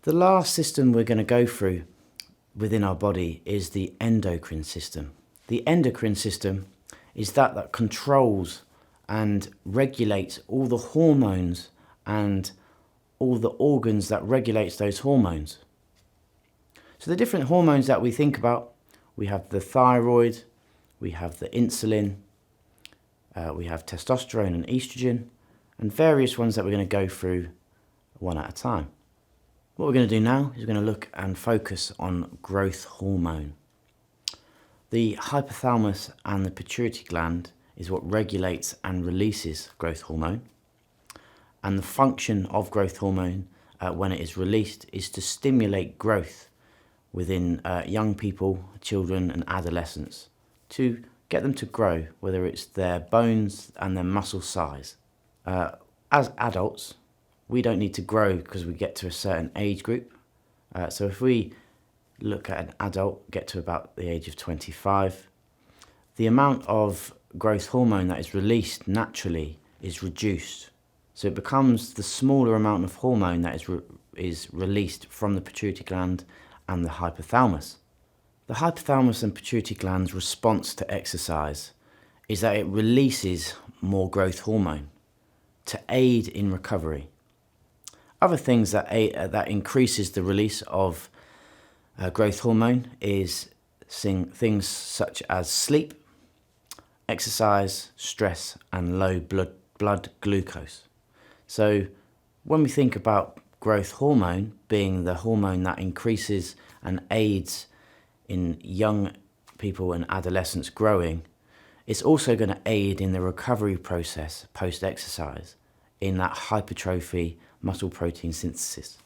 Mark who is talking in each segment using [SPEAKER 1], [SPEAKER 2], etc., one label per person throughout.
[SPEAKER 1] The last system we're going to go through within our body is the endocrine system. The endocrine system is that controls and regulates all the hormones and all the organs that regulates those hormones. So the different hormones that we think about, we have the thyroid, we have the insulin, we have testosterone and estrogen, and various ones that we're going to go through one at a time. What we're going to do now is we're going to look and focus on growth hormone. The hypothalamus and the pituitary gland is what regulates and releases growth hormone. And the function of growth hormone when it is released is to stimulate growth within young people, children and adolescents, to get them to grow, whether it's their bones and their muscle size. As adults, we don't need to grow because we get to a certain age group. So if we look at an adult, get to about the age of 25, the amount of growth hormone that is released naturally is reduced. So it becomes the smaller amount of hormone that is released from the pituitary gland and the hypothalamus. The hypothalamus and pituitary gland's response to exercise is that it releases more growth hormone to aid in recovery. Other things that increases the release of growth hormone is things such as sleep, exercise, stress, and low blood glucose. So when we think about growth hormone being the hormone that increases and aids in young people and adolescents growing, it's also going to aid in the recovery process post-exercise in that hypertrophy muscle protein synthesis.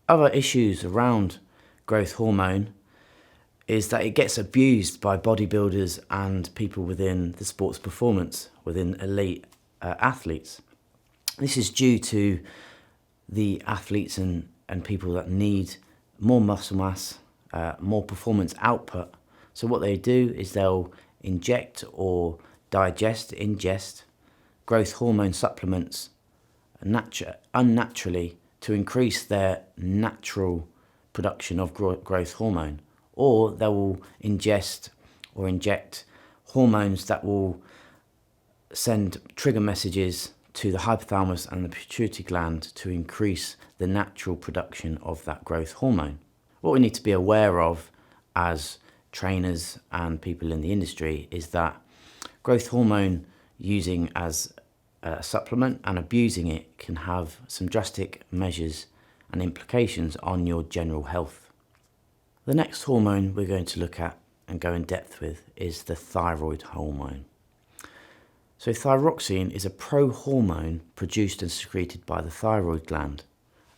[SPEAKER 1] Other issues around growth hormone is that it gets abused by bodybuilders and people within the sports performance, within elite athletes. This is due to the athletes and people that need more muscle mass, more performance output. So what they do is they'll inject or ingest growth hormone supplements unnaturally to increase their natural production of growth hormone, or they will ingest or inject hormones that will send trigger messages to the hypothalamus and the pituitary gland to increase the natural production of that growth hormone. What we need to be aware of as trainers and people in the industry is that growth hormone using as a supplement and abusing it can have some drastic measures and implications on your general health. The next hormone we're going to look at and go in depth with is the thyroid hormone. So thyroxine is a pro-hormone produced and secreted by the thyroid gland.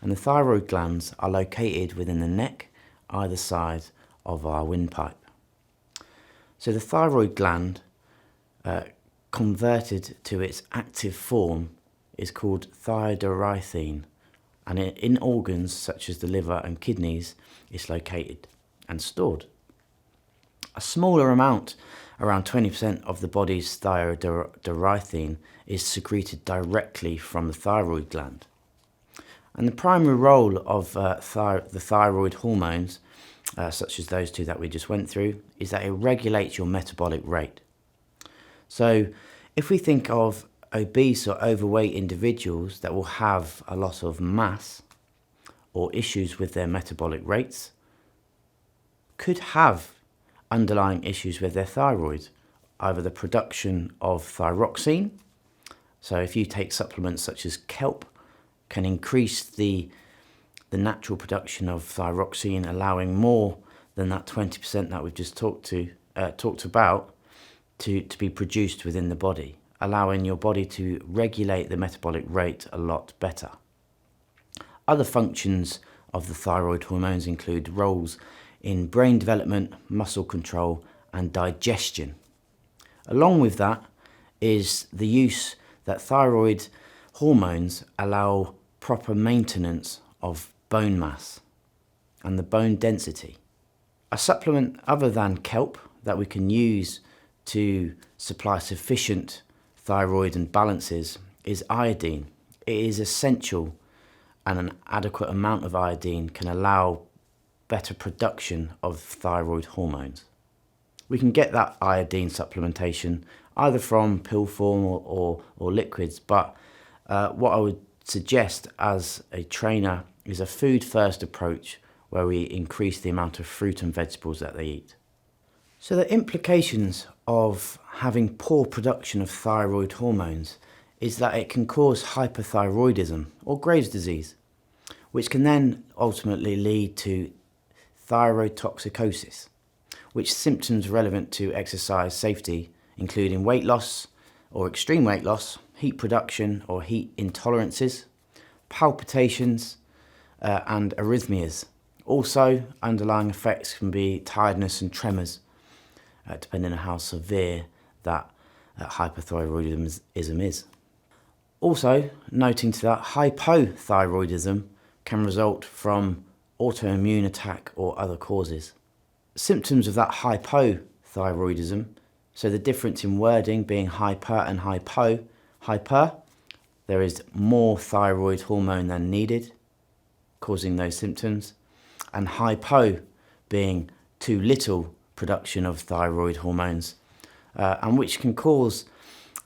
[SPEAKER 1] And the thyroid glands are located within the neck, either side of our windpipe. So the thyroid gland, converted to its active form, is called thiodarithine, and in organs such as the liver and kidneys it's located and stored. A smaller amount, around 20% of the body's thiodarithine, is secreted directly from the thyroid gland. And the primary role of the thyroid hormones, such as those two that we just went through, is that it regulates your metabolic rate. So if we think of obese or overweight individuals that will have a lot of mass or issues with their metabolic rates, could have underlying issues with their thyroid, either the production of thyroxine. So if you take supplements such as kelp, can increase the natural production of thyroxine, allowing more than that 20% that we've just talked about to be produced within the body, allowing your body to regulate the metabolic rate a lot better. Other functions of the thyroid hormones include roles in brain development, muscle control, and digestion. Along with that is the use that thyroid hormones allow proper maintenance of bone mass and the bone density. A supplement other than kelp that we can use to supply sufficient thyroid and balances is iodine. it is essential, and an adequate amount of iodine can allow better production of thyroid hormones. We can get that iodine supplementation either from pill form or liquids, but what I would suggest as a trainer is a food first approach where we increase the amount of fruit and vegetables that they eat. So the implications of having poor production of thyroid hormones is that it can cause hyperthyroidism or Graves' disease, which can then ultimately lead to thyroid toxicosis, which symptoms relevant to exercise safety, including weight loss or extreme weight loss, heat production or heat intolerances, palpitations, and arrhythmias. Also, underlying effects can be tiredness and tremors, depending on how severe that hyperthyroidism is. Also, noting to that, hypothyroidism can result from autoimmune attack or other causes. Symptoms of that hypothyroidism, so the difference in wording being hyper and hyper, there is more thyroid hormone than needed, causing those symptoms, and hypo being too little production of thyroid hormones, and which can cause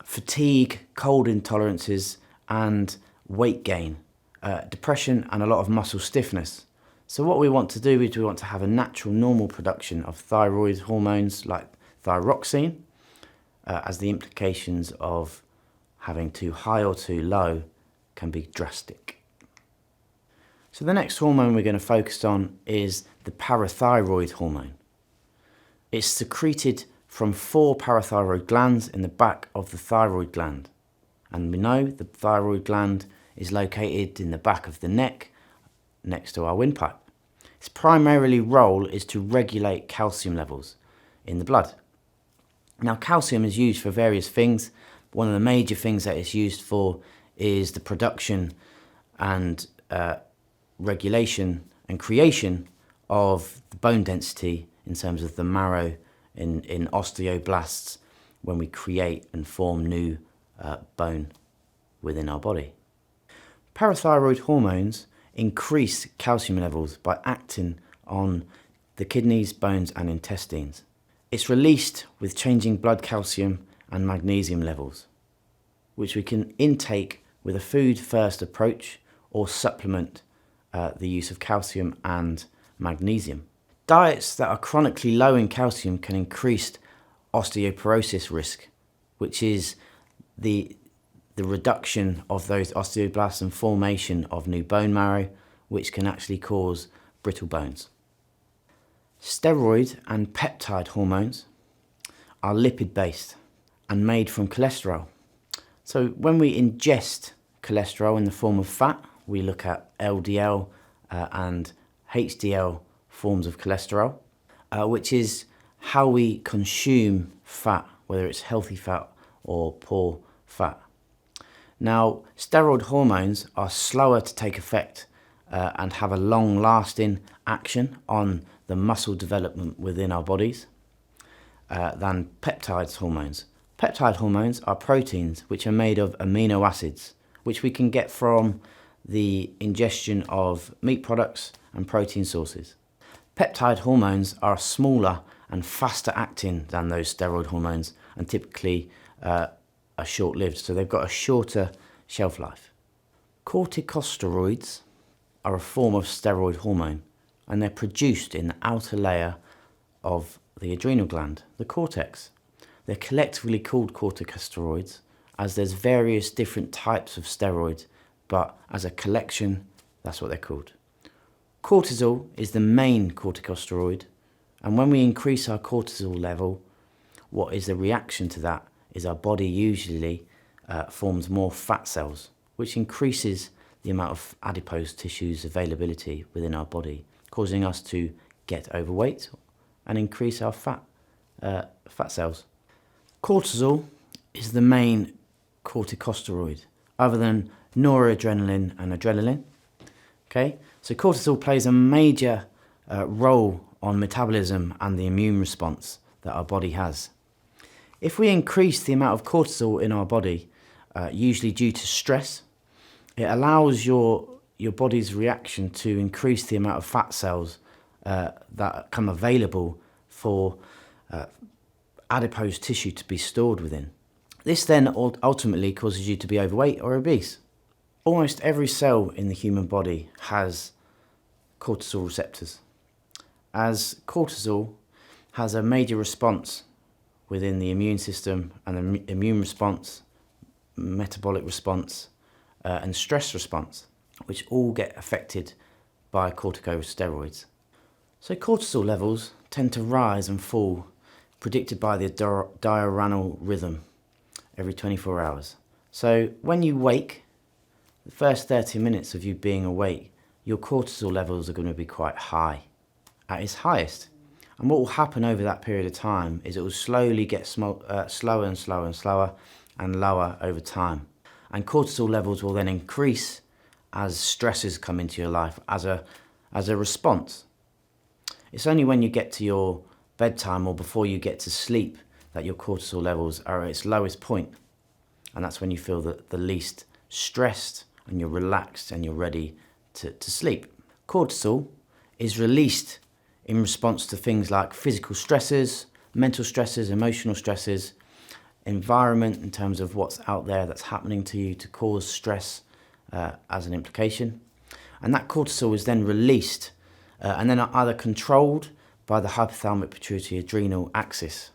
[SPEAKER 1] fatigue, cold intolerances, and weight gain, depression, and a lot of muscle stiffness. So what we want to do is we want to have a natural, normal production of thyroid hormones like thyroxine, as the implications of having too high or too low can be drastic. So the next hormone we're going to focus on is the parathyroid hormone. It's secreted from 4 parathyroid glands in the back of the thyroid gland. And we know the thyroid gland is located in the back of the neck, next to our windpipe. Its primarily role is to regulate calcium levels in the blood. Now, calcium is used for various things. One of the major things that it's used for is the production and regulation and creation of the bone density in terms of the marrow in osteoblasts when we create and form new bone within our body. Parathyroid hormones increase calcium levels by acting on the kidneys, bones and intestines. It's released with changing blood calcium and magnesium levels, which we can intake with a food first approach or supplement the use of calcium and magnesium. Diets that are chronically low in calcium can increase osteoporosis risk, which is the reduction of those osteoblasts and formation of new bone marrow, which can actually cause brittle bones. Steroid and peptide hormones are lipid-based and made from cholesterol. So when we ingest cholesterol in the form of fat, we look at LDL and HDL forms of cholesterol, which is how we consume fat, whether it's healthy fat or poor fat. Now, steroid hormones are slower to take effect and have a long-lasting action on the muscle development within our bodies than peptide hormones. Peptide hormones are proteins which are made of amino acids, which we can get from the ingestion of meat products and protein sources. Peptide hormones are smaller and faster acting than those steroid hormones and typically are short-lived, so they've got a shorter shelf life. Corticosteroids are a form of steroid hormone and they're produced in the outer layer of the adrenal gland, the cortex. They're collectively called corticosteroids as there's various different types of steroids, but as a collection, that's what they're called. Cortisol is the main corticosteroid, and when we increase our cortisol level, what is the reaction to that is our body usually forms more fat cells, which increases the amount of adipose tissues availability within our body, causing us to get overweight and increase our fat cells. Cortisol is the main corticosteroid, other than noradrenaline and adrenaline. Okay, so cortisol plays a major role on metabolism and the immune response that our body has. If we increase the amount of cortisol in our body, usually due to stress, It allows your body's reaction to increase the amount of fat cells that come available for adipose tissue to be stored within. This then ultimately causes you to be overweight or obese. Almost every cell in the human body has cortisol receptors, as cortisol has a major response within the immune system, and the immune response, metabolic response, and stress response, which all get affected by corticosteroids. So cortisol levels tend to rise and fall, predicted by the diurnal rhythm every 24 hours. So when you wake, the first 30 minutes of you being awake, your cortisol levels are going to be quite high, at its highest. And what will happen over that period of time is it will slowly get slower and slower and slower and lower over time. And cortisol levels will then increase as stresses come into your life as a response. It's only when you get to your bedtime or before you get to sleep that your cortisol levels are at its lowest point. And that's when you feel the least stressed and you're relaxed and you're ready to sleep. Cortisol is released in response to things like physical stresses, mental stresses, emotional stresses, environment in terms of what's out there that's happening to you to cause stress as an implication. And that cortisol is then released and then either controlled by the hypothalamic pituitary adrenal axis.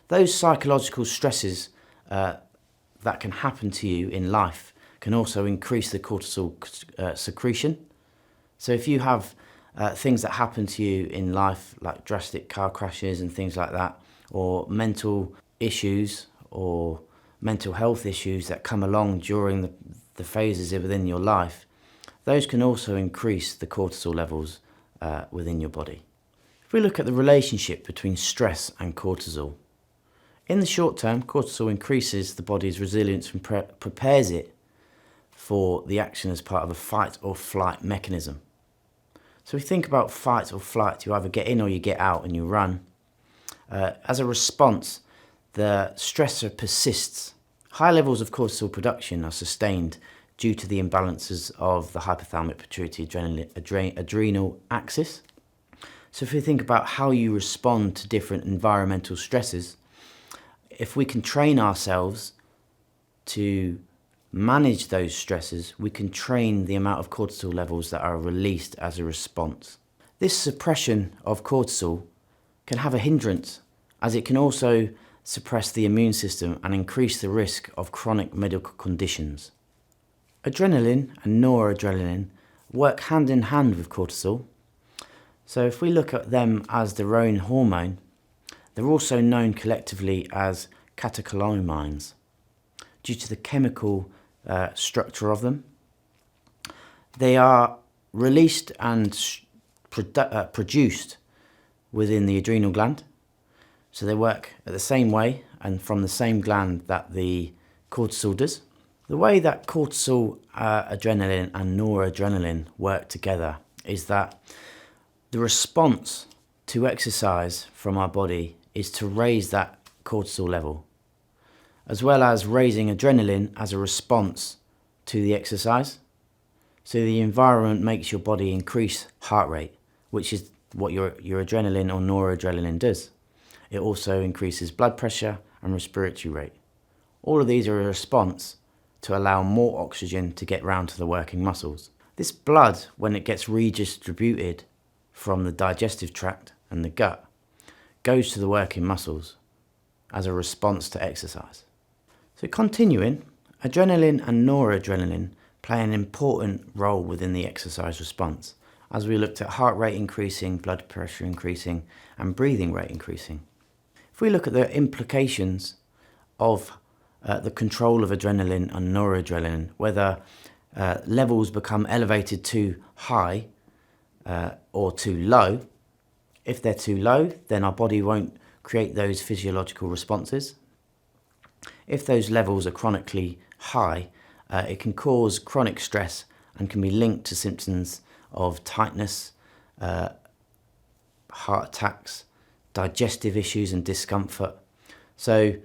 [SPEAKER 1] Those psychological stresses that can happen to you in life can also increase the cortisol secretion. So if you have things that happen to you in life, like drastic car crashes and things like that, or mental issues or mental health issues that come along during the phases within your life, those can also increase the cortisol levels within your body. If we look at the relationship between stress and cortisol, in the short term, cortisol increases the body's resilience and prepares it for the action as part of a fight or flight mechanism. So if you think about fight or flight, you either get in or you get out and you run. As a response, the stressor persists. High levels of cortisol production are sustained due to the imbalances of the hypothalamic pituitary adrenal axis. So if we think about how you respond to different environmental stresses, if we can train ourselves to manage those stresses, we can train the amount of cortisol levels that are released as a response. This suppression of cortisol can have a hindrance, as it can also suppress the immune system and increase the risk of chronic medical conditions. Adrenaline and noradrenaline work hand in hand with cortisol. So if we look at them as their own hormone, they're also known collectively as catecholamines due to the chemical structure of them. They are released and produced within the adrenal gland. So they work the same way and from the same gland that the cortisol does. The way that cortisol, adrenaline and noradrenaline work together is that the response to exercise from our body is to raise that cortisol level, as well as raising adrenaline as a response to the exercise. So the environment makes your body increase heart rate, which is what your adrenaline or noradrenaline does. It also increases blood pressure and respiratory rate. All of these are a response to allow more oxygen to get round to the working muscles. This blood, when it gets redistributed from the digestive tract and the gut, goes to the working muscles as a response to exercise. So continuing, adrenaline and noradrenaline play an important role within the exercise response, as we looked at heart rate increasing, blood pressure increasing, and breathing rate increasing. If we look at the implications of the control of adrenaline and noradrenaline, whether levels become elevated too high or too low. If they're too low, then our body won't create those physiological responses. If those levels are chronically high, it can cause chronic stress and can be linked to symptoms of tightness, heart attacks, digestive issues and discomfort. So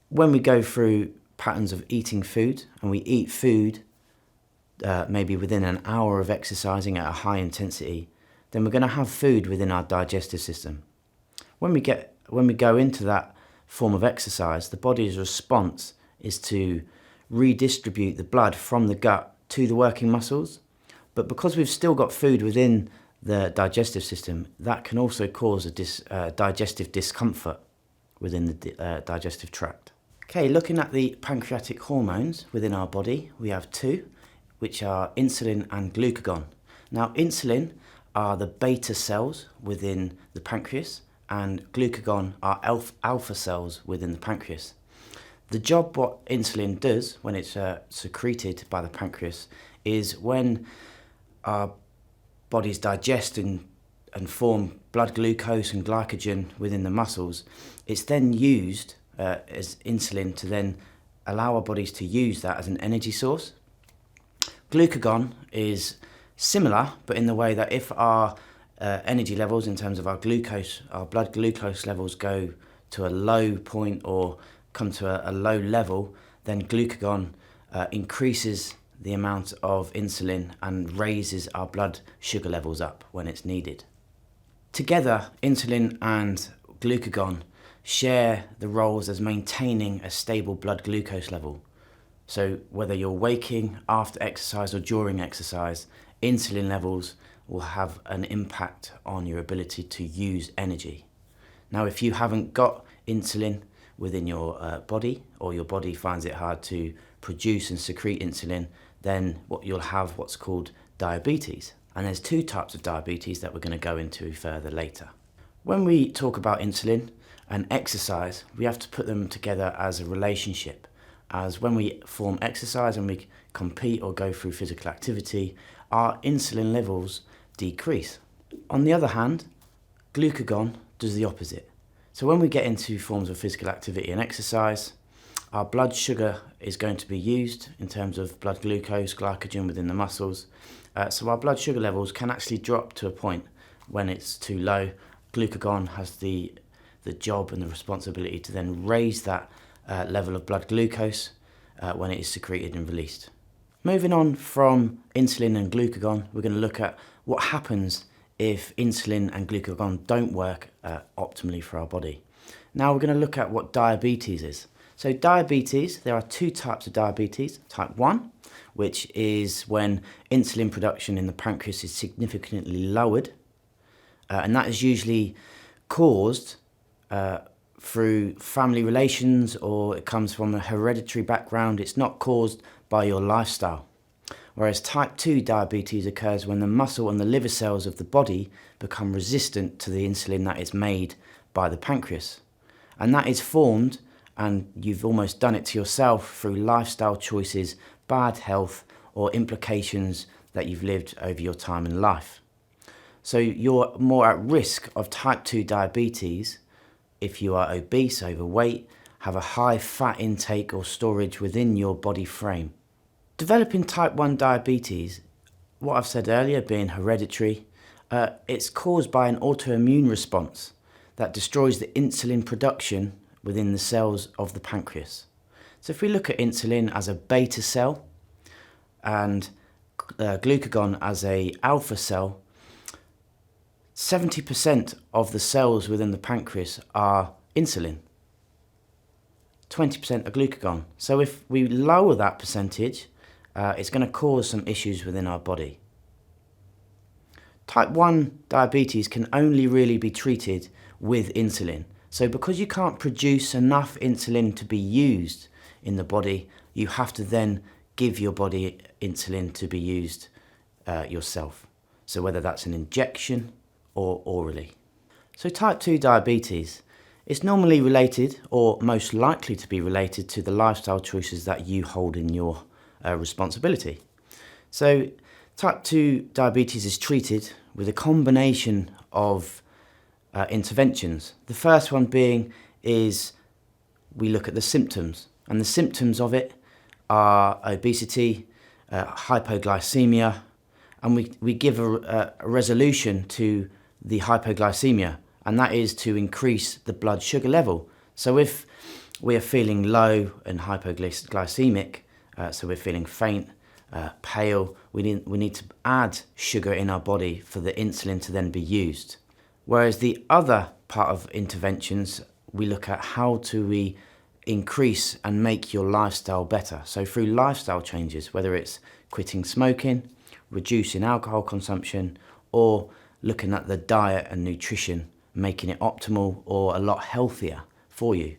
[SPEAKER 1] when we go through patterns of eating food and we eat food maybe within an hour of exercising at a high intensity, then we're going to have food within our digestive system. When we go into that form of exercise, the body's response is to redistribute the blood from the gut to the working muscles. But because we've still got food within the digestive system, that can also cause a digestive discomfort within the digestive tract. Okay, looking at the pancreatic hormones within our body, we have two, which are insulin and glucagon. Now, insulin are the beta cells within the pancreas, and glucagon are alpha cells within the pancreas. The job what insulin does when it's secreted by the pancreas is when our bodies digest and form blood glucose and glycogen within the muscles, it's then used as insulin to then allow our bodies to use that as an energy source. Glucagon is similar, but in the way that if our energy levels in terms of our blood glucose levels go to a low point or come to a low level, then glucagon increases the amount of insulin and raises our blood sugar levels up when it's needed. Together, insulin and glucagon share the roles as maintaining a stable blood glucose level. So whether you're waking, after exercise or during exercise, insulin levels will have an impact on your ability to use energy. Now, if you haven't got insulin within your body, or your body finds it hard to produce and secrete insulin, then you'll have what's called diabetes. And there's two types of diabetes that we're going to go into further later. When we talk about insulin and exercise, we have to put them together as a relationship. As when we form exercise and we compete or go through physical activity, our insulin levels decrease. On the other hand, glucagon does the opposite. So when we get into forms of physical activity and exercise, our blood sugar is going to be used in terms of blood glucose, glycogen within the muscles. So our blood sugar levels can actually drop to a point when it's too low. Glucagon has the job and the responsibility to then raise that level of blood glucose when it is secreted and released. Moving on from insulin and glucagon, we're going to look at what happens if insulin and glucagon don't work optimally for our body. Now we're going to look at what diabetes is. So diabetes, there are two types of diabetes. Type 1, which is when insulin production in the pancreas is significantly lowered, and that is usually caused through family relations, or it comes from a hereditary background. It's not caused by your lifestyle. Whereas type 2 diabetes occurs when the muscle and the liver cells of the body become resistant to the insulin that is made by the pancreas. And that is formed, and you've almost done it to yourself through lifestyle choices, bad health, or implications that you've lived over your time in life. So you're more at risk of type 2 diabetes if you are obese, overweight, have a high fat intake or storage within your body frame. Developing type 1 diabetes, what I've said earlier being hereditary, it's caused by an autoimmune response that destroys the insulin production within the cells of the pancreas. So if we look at insulin as a beta cell and glucagon as a alpha cell, 70% of the cells within the pancreas are insulin, 20% are glucagon. So if we lower that percentage, it's going to cause some issues within our body. Type 1 diabetes can only really be treated with insulin. So because you can't produce enough insulin to be used in the body, you have to then give your body insulin to be used yourself. So whether that's an injection or orally. So type 2 diabetes is normally related, or most likely to be related, to the lifestyle choices that you hold in your responsibility. So type 2 diabetes is treated with a combination of interventions. The first one being is we look at the symptoms, and the symptoms of it are obesity, hypoglycemia, and we give a resolution to the hypoglycemia, and that is to increase the blood sugar level. So if we are feeling low and hypoglycemic, so we're feeling faint, pale. We need to add sugar in our body for the insulin to then be used. Whereas the other part of interventions, we look at how do we increase and make your lifestyle better. So through lifestyle changes, whether it's quitting smoking, reducing alcohol consumption, or looking at the diet and nutrition, making it optimal or a lot healthier for you.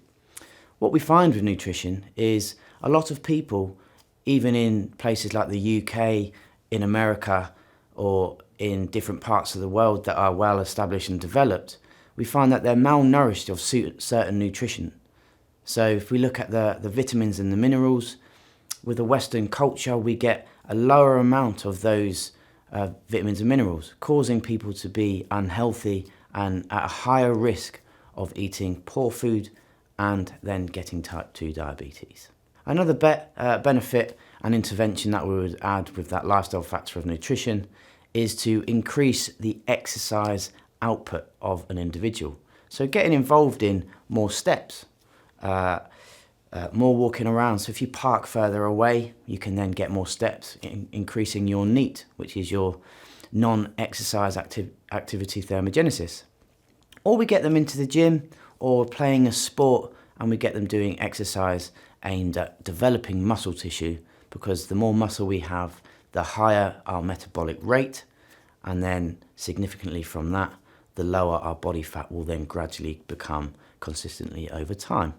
[SPEAKER 1] What we find with nutrition is a lot of people, even in places like the UK, in America, or in different parts of the world that are well established and developed, we find that they're malnourished of certain nutrition. So if we look at the vitamins and the minerals, with the Western culture, we get a lower amount of those vitamins and minerals, causing people to be unhealthy and at a higher risk of eating poor food and then getting type 2 diabetes. Another benefit and intervention that we would add with that lifestyle factor of nutrition is to increase the exercise output of an individual. So getting involved in more steps, more walking around. So if you park further away, you can then get more steps, increasing your NEAT, which is your non-exercise activity thermogenesis. Or we get them into the gym or playing a sport, and we get them doing exercise aimed at developing muscle tissue, because the more muscle we have, the higher our metabolic rate, and then significantly from that, the lower our body fat will then gradually become consistently over time.